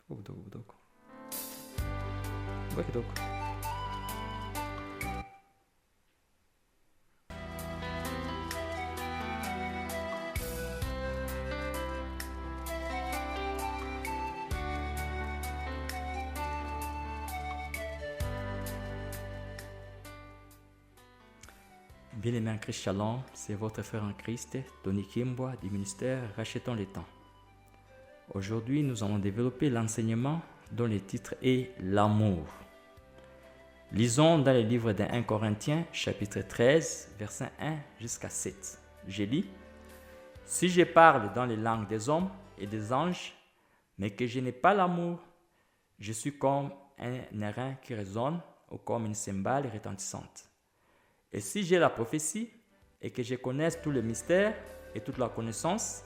kidogo. Ngoja kidogo. Bien-aimé en Christ Shalom, c'est votre frère en Christ, Tony Kimboa du ministère Rachetons le temps. Aujourd'hui, nous allons développer l'enseignement dont le titre est l'amour. Lisons dans le livre de 1 Corinthiens, chapitre 13, versets 1 jusqu'à 7. Je lis: Si je parle dans les langues des hommes et des anges, mais que je n'ai pas l'amour, je suis comme un airain qui résonne ou comme une cymbale retentissante. Et si j'ai la prophétie, et que je connaisse tout le mystère et toute la connaissance,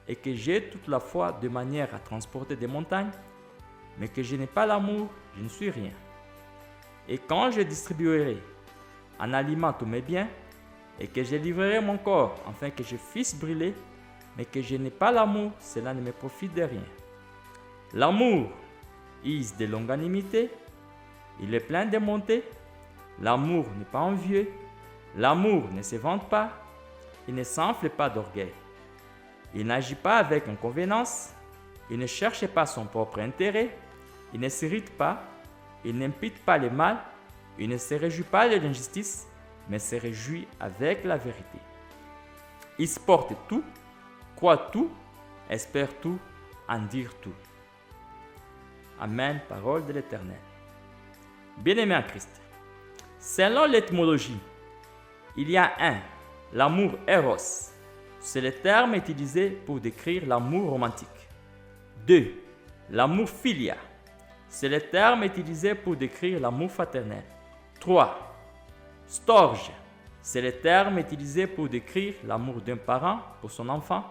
et que j'ai toute la foi de manière à transporter des montagnes, mais que je n'ai pas l'amour, je ne suis rien. Et quand je distribuerai en aliment tous mes biens, et que je livrerai mon corps afin que je puisse brûler, mais que je n'ai pas l'amour, cela ne me profite de rien. L'amour use de longanimité, il est plein de bonté, l'amour n'est pas envieux, l'amour ne se vante pas, il ne s'enfle pas d'orgueil. Il n'agit pas avec inconvénance, il ne cherche pas son propre intérêt, il ne s'irrite pas, il n'impute pas le mal, il ne se réjouit pas de l'injustice, mais se réjouit avec la vérité. Il supporte tout, croit tout, espère tout, endure tout. Amen, parole de l'Éternel. Bien-aimé en Christ, selon l'étymologie, il y a l'amour eros. C'est le terme utilisé pour décrire l'amour romantique. 2. L'amour philia. C'est le terme utilisé pour décrire l'amour fraternel. 3. Storge. C'est le terme utilisé pour décrire l'amour d'un parent pour son enfant.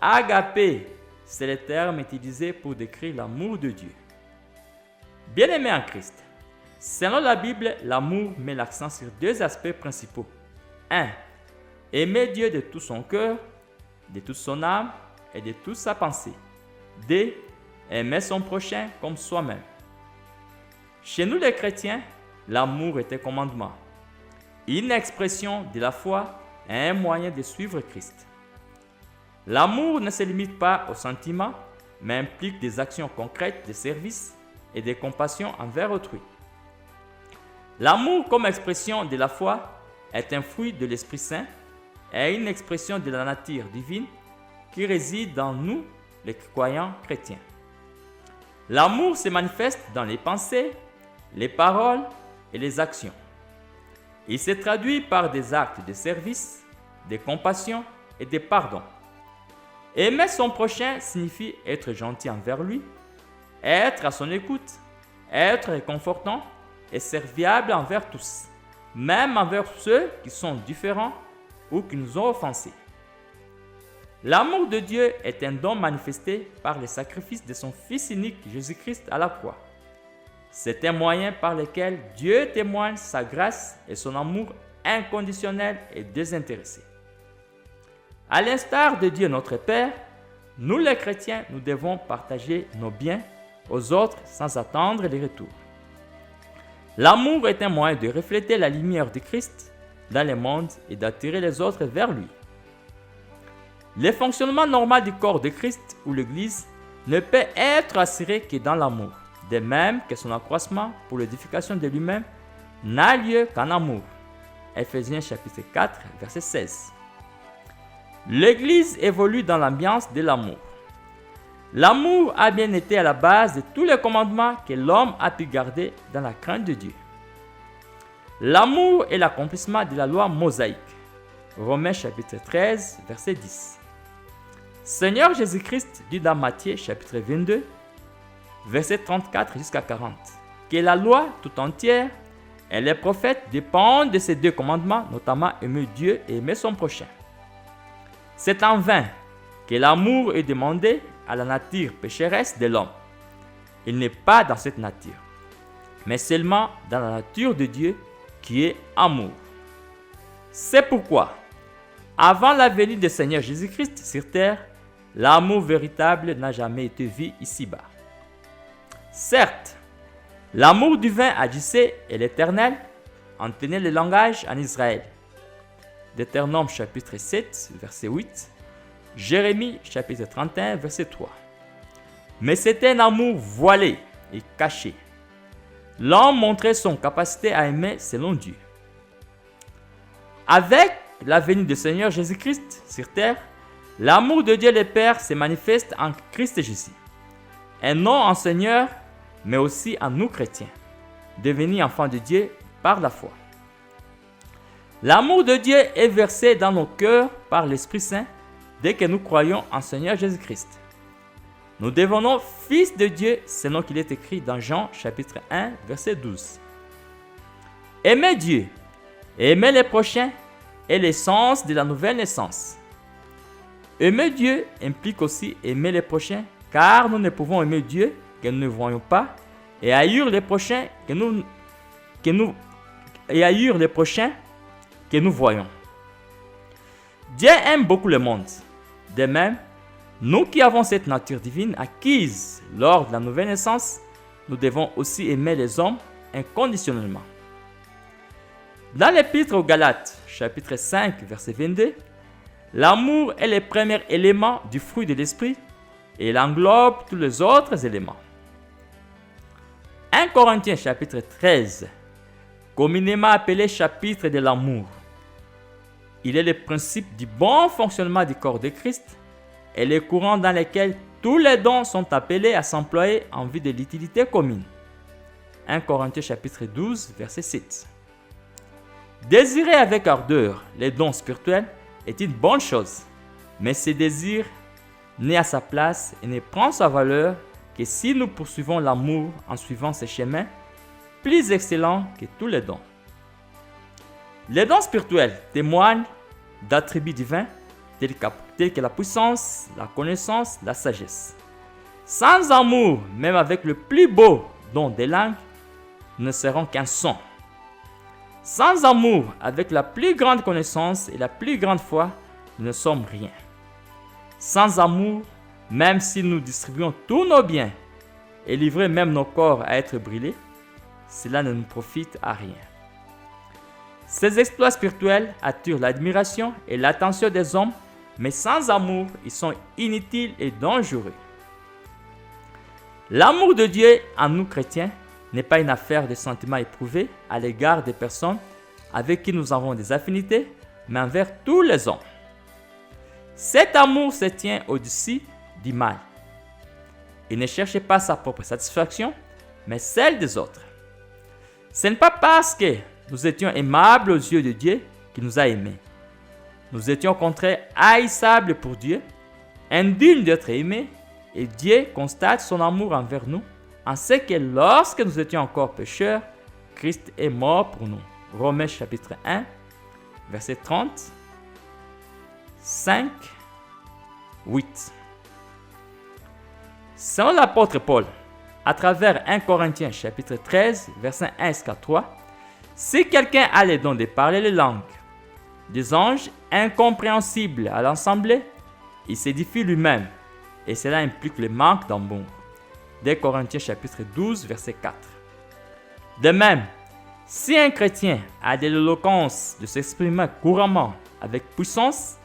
Agapé. C'est le terme utilisé pour décrire l'amour de Dieu. Bien-aimé en Christ, selon la Bible, l'amour met l'accent sur deux aspects principaux. 1. Aimer Dieu de tout son cœur, de toute son âme et de toute sa pensée. 2. Aimer son prochain comme soi-même. Chez nous les chrétiens, l'amour est un commandement, une expression de la foi et un moyen de suivre Christ. L'amour ne se limite pas aux sentiments, mais implique des actions concrètes de service et de compassion envers autrui. L'amour comme expression de la foi est un fruit de l'Esprit Saint et une expression de la nature divine qui réside dans nous, les croyants chrétiens. L'amour se manifeste dans les pensées, les paroles et les actions. Il se traduit par des actes de service, de compassion et de pardon. Aimer son prochain signifie être gentil envers lui, être à son écoute, être réconfortant et serviable envers tous, même envers ceux qui sont différents ou qui nous ont offensés. L'amour de Dieu est un don manifesté par le sacrifice de son Fils unique Jésus-Christ à la croix. C'est un moyen par lequel Dieu témoigne sa grâce et son amour inconditionnel et désintéressé. À l'instar de Dieu notre Père, nous les chrétiens, nous devons partager nos biens aux autres sans attendre les retours. L'amour est un moyen de refléter la lumière de Christ dans le monde et d'attirer les autres vers lui. Le fonctionnement normal du corps de Christ ou l'Église ne peut être assuré que dans l'amour, de même que son accroissement pour l'édification de lui-même n'a lieu qu'en amour. Ephésiens chapitre 4, verset 16. L'Église évolue dans l'ambiance de l'amour. L'amour a bien été à la base de tous les commandements que l'homme a pu garder dans la crainte de Dieu. L'amour est l'accomplissement de la loi mosaïque. Romains chapitre 13, verset 10. Seigneur Jésus-Christ dit dans Matthieu chapitre 22, verset 34 jusqu'à 40, que la loi tout entière et les prophètes dépendent de ces deux commandements, notamment aimer Dieu et aimer son prochain. C'est en vain que l'amour est demandé à la nature pécheresse de l'homme. Il n'est pas dans cette nature, mais seulement dans la nature de Dieu qui est amour. C'est pourquoi, avant la venue du Seigneur Jésus-Christ sur terre, l'amour véritable n'a jamais été vu ici-bas. Certes, l'amour du vin agissait et l'Éternel en tenait le langage en Israël. Deutéronome chapitre 7, verset 8. Jérémie chapitre 31, verset 3. Mais c'était un amour voilé et caché. L'homme montrait son capacité à aimer selon Dieu. Avec la venue du Seigneur Jésus-Christ sur terre, l'amour de Dieu le Père se manifeste en Christ Jésus. Et non en Seigneur, mais aussi en nous chrétiens, devenus enfants de Dieu par la foi. L'amour de Dieu est versé dans nos cœurs par l'Esprit Saint dès que nous croyons en Seigneur Jésus-Christ. Nous devenons fils de Dieu selon qu'il est écrit dans Jean chapitre 1 verset 12. Aimer Dieu et aimer les prochains est l'essence de la nouvelle naissance. Aimer Dieu implique aussi aimer les prochains, car nous ne pouvons aimer Dieu que nous ne voyons pas et haïr les prochains que nous voyons. Dieu aime beaucoup le monde. De même, nous qui avons cette nature divine acquise lors de la nouvelle naissance, nous devons aussi aimer les hommes inconditionnellement. Dans l'Épître aux Galates, chapitre 5, verset 22, l'amour est le premier élément du fruit de l'esprit et il englobe tous les autres éléments. 1 Corinthiens chapitre 13, communément appelé chapitre de l'amour. Il est le principe du bon fonctionnement du corps de Christ et le courant dans lequel tous les dons sont appelés à s'employer en vue de l'utilité commune. 1 Corinthiens chapitre 12, verset 7. Désirer avec ardeur les dons spirituels est une bonne chose, mais ce désir n'est à sa place et ne prend sa valeur que si nous poursuivons l'amour en suivant ce chemin plus excellent que tous les dons. Les dons spirituels témoignent d'attributs divins tels que la puissance, la connaissance, la sagesse. Sans amour, même avec le plus beau don des langues, nous ne serons qu'un son. Sans amour, avec la plus grande connaissance et la plus grande foi, nous ne sommes rien. Sans amour, même si nous distribuons tous nos biens et livrons même nos corps à être brûlés, cela ne nous profite à rien. Ces exploits spirituels attirent l'admiration et l'attention des hommes, mais sans amour, ils sont inutiles et dangereux. L'amour de Dieu en nous chrétiens n'est pas une affaire de sentiments éprouvés à l'égard des personnes avec qui nous avons des affinités, mais envers tous les hommes. Cet amour se tient au-dessus du mal. Il ne cherche pas sa propre satisfaction, mais celle des autres. Ce n'est pas parce que nous étions aimables aux yeux de Dieu qu'il nous a aimés. Nous étions au contraire haïssables pour Dieu, indignes d'être aimés, et Dieu constate son amour envers nous, en ce que lorsque nous étions encore pécheurs, Christ est mort pour nous. Romains chapitre 1, verset 30, 5, 8. Selon l'apôtre Paul, à travers 1 Corinthiens chapitre 13, verset 1 jusqu'à 3, si quelqu'un a le don de parler les langues des anges incompréhensibles à l'assemblée, il s'édifie lui-même, et cela implique le manque d'amour. 2 Corinthiens chapitre 12, verset 4. De même, si un chrétien a de l'éloquence de s'exprimer couramment avec puissance,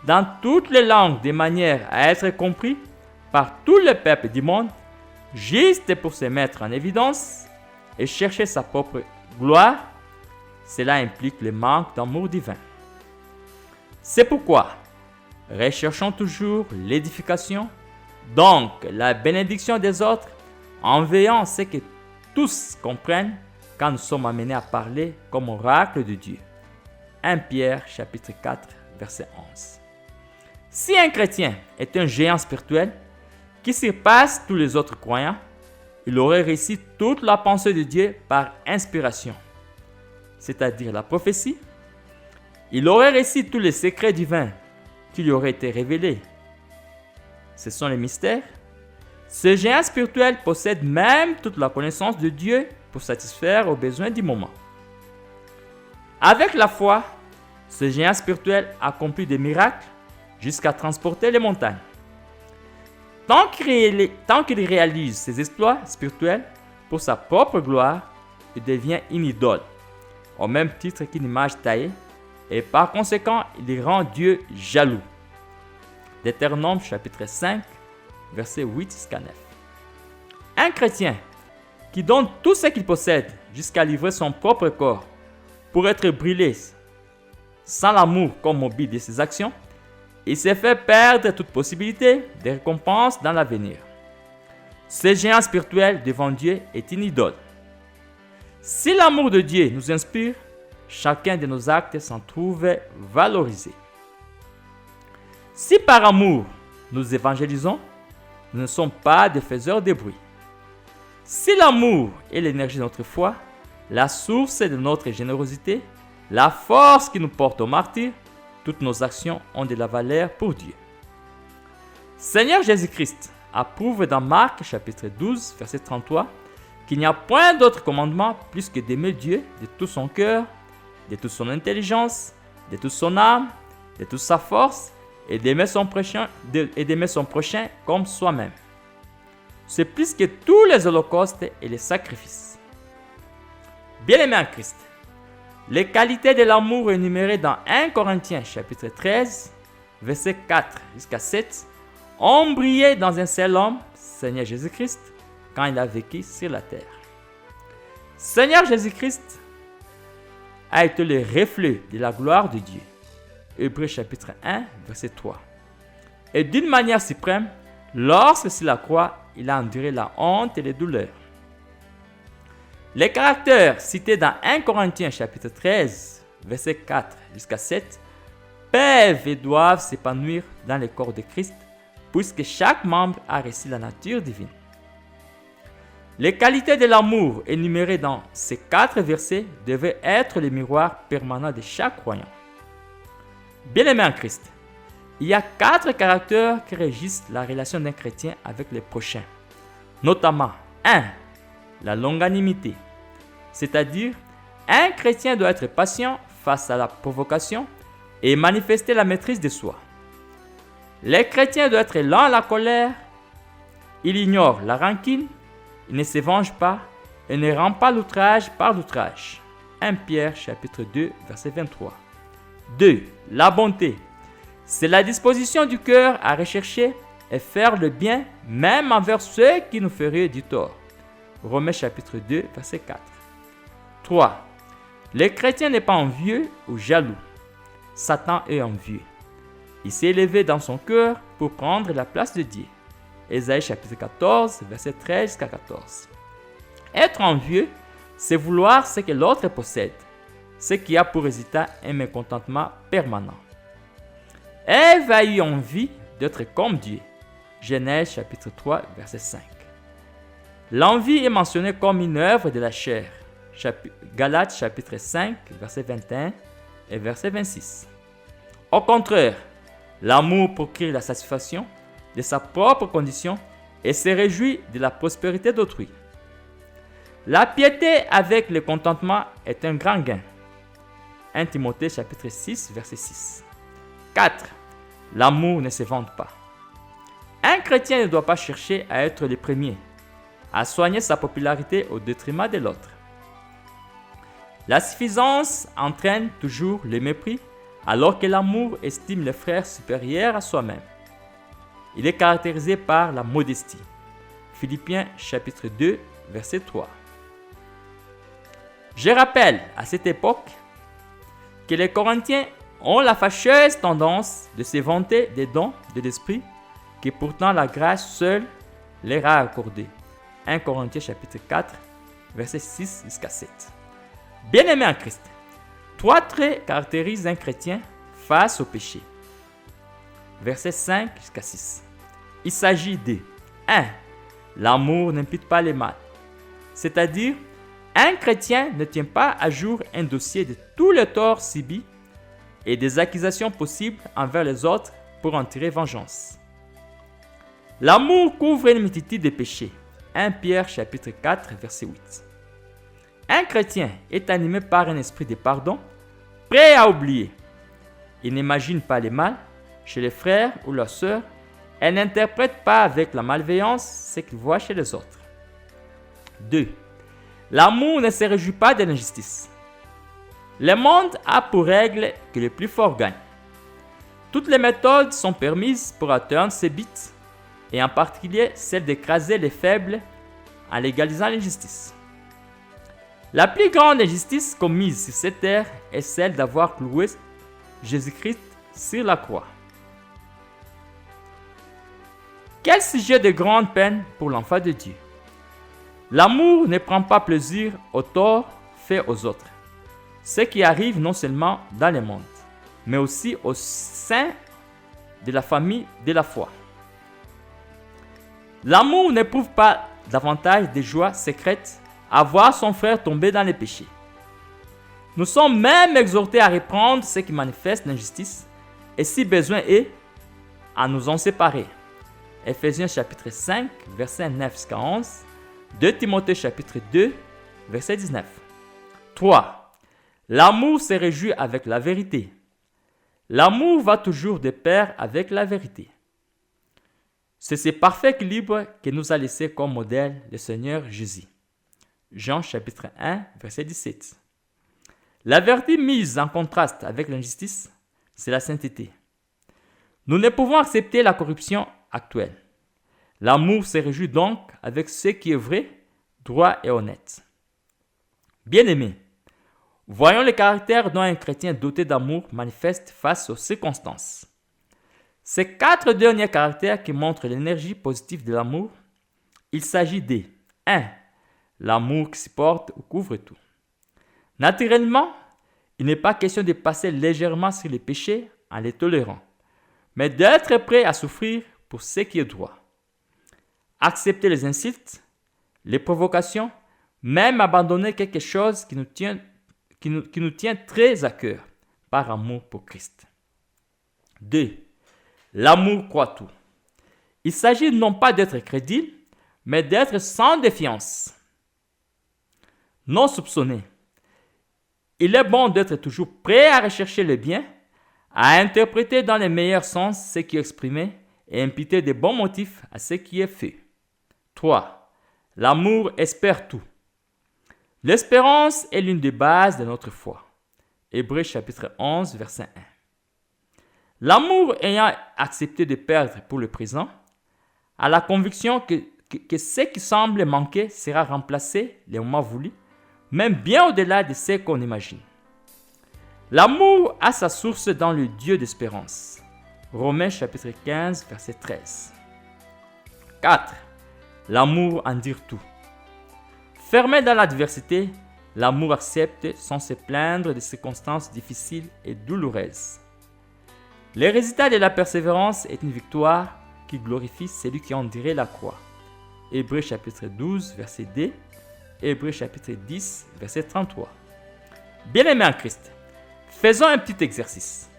dans toutes les langues de manière à être compris par tout le peuple du monde, juste pour se mettre en évidence et chercher sa propre gloire, cela implique le manque d'amour divin. C'est pourquoi recherchons toujours l'édification, donc la bénédiction des autres, en veillant à ce que tous comprennent quand nous sommes amenés à parler comme oracle de Dieu. 1 Pierre chapitre 4 verset 11. Si un chrétien est un géant spirituel qui surpasse tous les autres croyants, il aurait réussi toute la pensée de Dieu par inspiration, c'est-à-dire la prophétie. Il aurait réussi tous les secrets divins qui lui auraient été révélés. Ce sont les mystères. Ce géant spirituel possède même toute la connaissance de Dieu pour satisfaire aux besoins du moment. Avec la foi, ce géant spirituel accomplit des miracles jusqu'à transporter les montagnes. tant qu'il réalise ses exploits spirituels pour sa propre gloire, il devient une idole, au même titre qu'une image taillée, et par conséquent, il rend Dieu jaloux. Deutéronome chapitre 5, versets 8 jusqu'à 9. Un chrétien qui donne tout ce qu'il possède jusqu'à livrer son propre corps pour être brûlé sans l'amour comme mobile de ses actions, il s'est fait perdre toute possibilité de récompense dans l'avenir. Ce géant spirituel devant Dieu est une idole. Si l'amour de Dieu nous inspire, chacun de nos actes s'en trouve valorisé. Si par amour nous évangélisons, nous ne sommes pas des faiseurs de bruit. Si l'amour est l'énergie de notre foi, la source de notre générosité, la force qui nous porte au martyr, toutes nos actions ont de la valeur pour Dieu. Seigneur Jésus-Christ approuve dans Marc chapitre 12, verset 33, qu'il n'y a point d'autre commandement plus que d'aimer Dieu de tout son cœur, de toute son intelligence, de toute son âme, de toute sa force, et d'aimer son prochain comme soi-même. C'est plus que tous les holocaustes et les sacrifices. Bien-aimés en Christ, les qualités de l'amour énumérées dans 1 Corinthiens chapitre 13, versets 4 jusqu'à 7, ont brillé dans un seul homme, Seigneur Jésus-Christ, quand il a vécu sur la terre. Seigneur Jésus-Christ a été le reflet de la gloire de Dieu. Hébreux chapitre 1, verset 3. Et d'une manière suprême, lorsque sur la croix, il a enduré la honte et les douleurs. Les caractères cités dans 1 Corinthiens chapitre 13, verset 4 jusqu'à 7, peuvent et doivent s'épanouir dans le corps de Christ, puisque chaque membre a reçu la nature divine. Les qualités de l'amour énumérées dans ces 4 versets devaient être le miroir permanent de chaque croyant. Bien-aimé en Christ, il y a 4 caractères qui régissent la relation d'un chrétien avec les prochains. Notamment, 1. La longanimité. C'est-à-dire, un chrétien doit être patient face à la provocation et manifester la maîtrise de soi. Les chrétiens doivent être lents à la colère, il ignore la rancune, il ne se venge pas et ne rend pas l'outrage par l'outrage. 1 Pierre chapitre 2, verset 23. 2. La bonté. C'est la disposition du cœur à rechercher et faire le bien même envers ceux qui nous feraient du tort. Romains chapitre 2, verset 4. 3. Le chrétien n'est pas envieux ou jaloux. Satan est envieux. Il s'est élevé dans son cœur pour prendre la place de Dieu. Ésaïe chapitre 14, verset 13 jusqu'à 14. Être envieux, c'est vouloir ce que l'autre possède, ce qui a pour résultat un mécontentement permanent. Ève a eu envie d'être comme Dieu. Genèse chapitre 3, verset 5. L'envie est mentionnée comme une œuvre de la chair. Galates chapitre 5, verset 21 et verset 26. Au contraire, l'amour procure la satisfaction de sa propre condition et se réjouit de la prospérité d'autrui. La piété avec le contentement est un grand gain. 1 Timothée chapitre 6, verset 6. 4. L'amour ne se vante pas. Un chrétien ne doit pas chercher à être le premier, à soigner sa popularité au détriment de l'autre. La suffisance entraîne toujours le mépris, alors que l'amour estime le frère supérieur à soi-même. Il est caractérisé par la modestie. Philippiens chapitre 2, verset 3. Je rappelle à cette époque que les Corinthiens ont la fâcheuse tendance de se vanter des dons de l'Esprit que pourtant la grâce seule leur a accordé. 1 Corinthiens chapitre 4, verset 6 jusqu'à 7. Bien-aimés en Christ, 3 traits caractérisent un chrétien face au péché. Versets 5 jusqu'à 6. Il s'agit de 1. L'amour n'impute pas les mal. C'est-à-dire, un chrétien ne tient pas à jour un dossier de tous les torts subis et des accusations possibles envers les autres pour en tirer vengeance. L'amour couvre une multitude de péchés. 1 Pierre chapitre 4, verset 8. Un chrétien est animé par un esprit de pardon, prêt à oublier. Il n'imagine pas les mal chez les frères ou leurs sœurs Elle n'interprète pas avec la malveillance ce qu'il voit chez les autres. 2. L'amour ne se réjouit pas de l'injustice. Le monde a pour règle que le plus fort gagne. Toutes les méthodes sont permises pour atteindre ses buts, et en particulier celle d'écraser les faibles en légalisant l'injustice. La plus grande injustice commise sur cette terre est celle d'avoir cloué Jésus-Christ sur la croix. Quel sujet de grande peine pour l'enfant de Dieu. L'amour ne prend pas plaisir au tort fait aux autres, ce qui arrive non seulement dans le monde, mais aussi au sein de la famille de la foi. L'amour n'éprouve pas davantage de joie secrète à voir son frère tomber dans les péchés. Nous sommes même exhortés à reprendre ce qui manifeste l'injustice et si besoin est, à nous en séparer. Ephésiens chapitre 5, versets 9 jusqu'à 11, 2 Timothée chapitre 2, verset 19. 3. L'amour se réjouit avec la vérité. L'amour va toujours de pair avec la vérité. C'est ce parfait équilibre que nous a laissé comme modèle le Seigneur Jésus. Jean chapitre 1, verset 17. La vérité mise en contraste avec l'injustice, c'est la sainteté. Nous ne pouvons accepter la corruption actuelle. L'amour se réjouit donc avec ce qui est vrai, droit et honnête. Bien-aimés, voyons le caractère dont un chrétien doté d'amour manifeste face aux circonstances. Ces 4 derniers caractères qui montrent l'énergie positive de l'amour, il s'agit de 1. L'amour qui supporte ou couvre tout. Naturellement, il n'est pas question de passer légèrement sur les péchés en les tolérant, mais d'être prêt à souffrir pour ce qui est droit. Accepter les insultes, les provocations, même abandonner quelque chose qui nous tient très à cœur par amour pour Christ. 2. L'amour croit tout. Il s'agit non pas d'être crédible, mais d'être sans défiance. Non soupçonné. Il est bon d'être toujours prêt à rechercher le bien, à interpréter dans les meilleurs sens ce qui est exprimé et imputer de bons motifs à ce qui est fait. 3. L'amour espère tout. L'espérance est l'une des bases de notre foi. Hébreux chapitre 11, verset 1. L'amour ayant accepté de perdre pour le présent, a la conviction que ce qui semble manquer sera remplacé le moment voulu, même bien au-delà de ce qu'on imagine. L'amour a sa source dans le Dieu d'espérance. Romains chapitre 15, verset 13. 4. L'amour en dire tout. Fermé dans l'adversité, l'amour accepte sans se plaindre des circonstances difficiles et douloureuses. Le résultat de la persévérance est une victoire qui glorifie celui qui endurait la croix. Hébreux chapitre 12, verset 2, Hébreux chapitre 10, verset 33. Bien-aimés en Christ, faisons un petit exercice.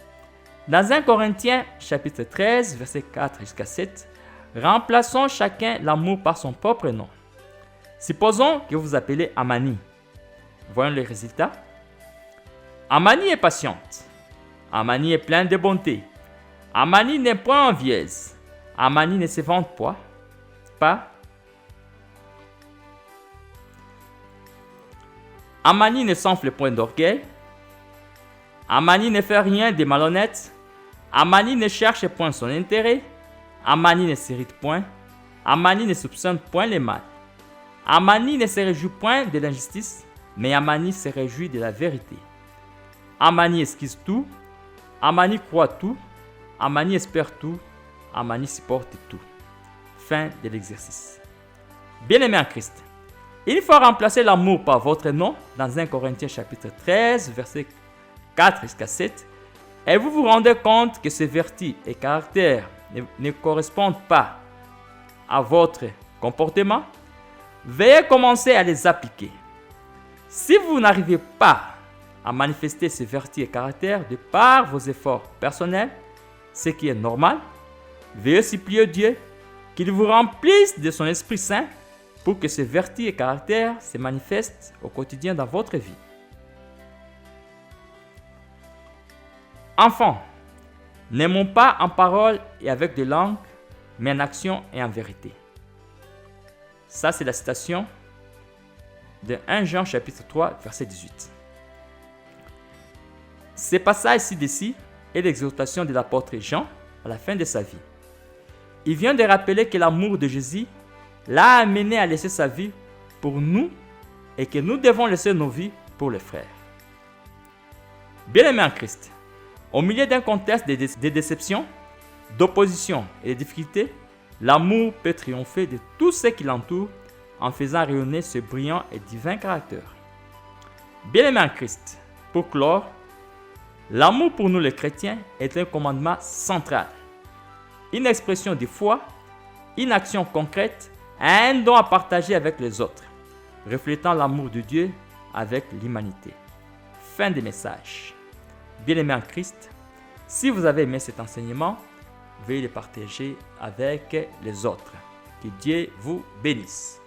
Dans 1 Corinthiens chapitre 13, verset 4 jusqu'à 7, remplaçons chacun l'amour par son propre nom. Supposons que vous appelez Amani. Voyons les résultats. Amani est patiente. Amani est pleine de bonté. Amani n'est point envieuse. Amani ne se vante pas. Amani ne s'enfle point d'orgueil. Amani ne fait rien de malhonnête. Amani ne cherche point son intérêt. Amani ne s'irrite point. Amani ne soupçonne point le mal. Amani ne se réjouit point de l'injustice, mais Amani se réjouit de la vérité. Amani esquisse tout. Amani croit tout. Amani espère tout. Amani supporte tout. Fin de l'exercice. Bien-aimés en Christ, il faut remplacer l'amour par votre nom dans 1 Corinthiens chapitre 13, verset 4 jusqu'à 7, et vous vous rendez compte que ces vertus et caractères ne correspondent pas à votre comportement, veuillez commencer à les appliquer. Si vous n'arrivez pas à manifester ces vertus et caractères de par vos efforts personnels, ce qui est normal, veuillez supplier Dieu qu'il vous remplisse de son Esprit Saint pour que ces vertus et caractères se manifestent au quotidien dans votre vie. Enfants, n'aimons pas en parole et avec des langues, mais en action et en vérité. Ça, c'est la citation de 1 Jean chapitre 3, verset 18. Ce passage ci-dessus est l'exhortation de l'apôtre Jean à la fin de sa vie. Il vient de rappeler que l'amour de Jésus l'a amené à laisser sa vie pour nous et que nous devons laisser nos vies pour les frères. Bien-aimés en Christ, au milieu d'un contexte de déception, d'opposition et de difficultés, l'amour peut triompher de tout ce qui l'entoure en faisant rayonner ce brillant et divin caractère. Bien-aimés en Christ, pour clore, l'amour pour nous les chrétiens est un commandement central, une expression de foi, une action concrète, un don à partager avec les autres, reflétant l'amour de Dieu avec l'humanité. Fin du message. Bien-aimés en Christ, si vous avez aimé cet enseignement, veuillez le partager avec les autres. Que Dieu vous bénisse.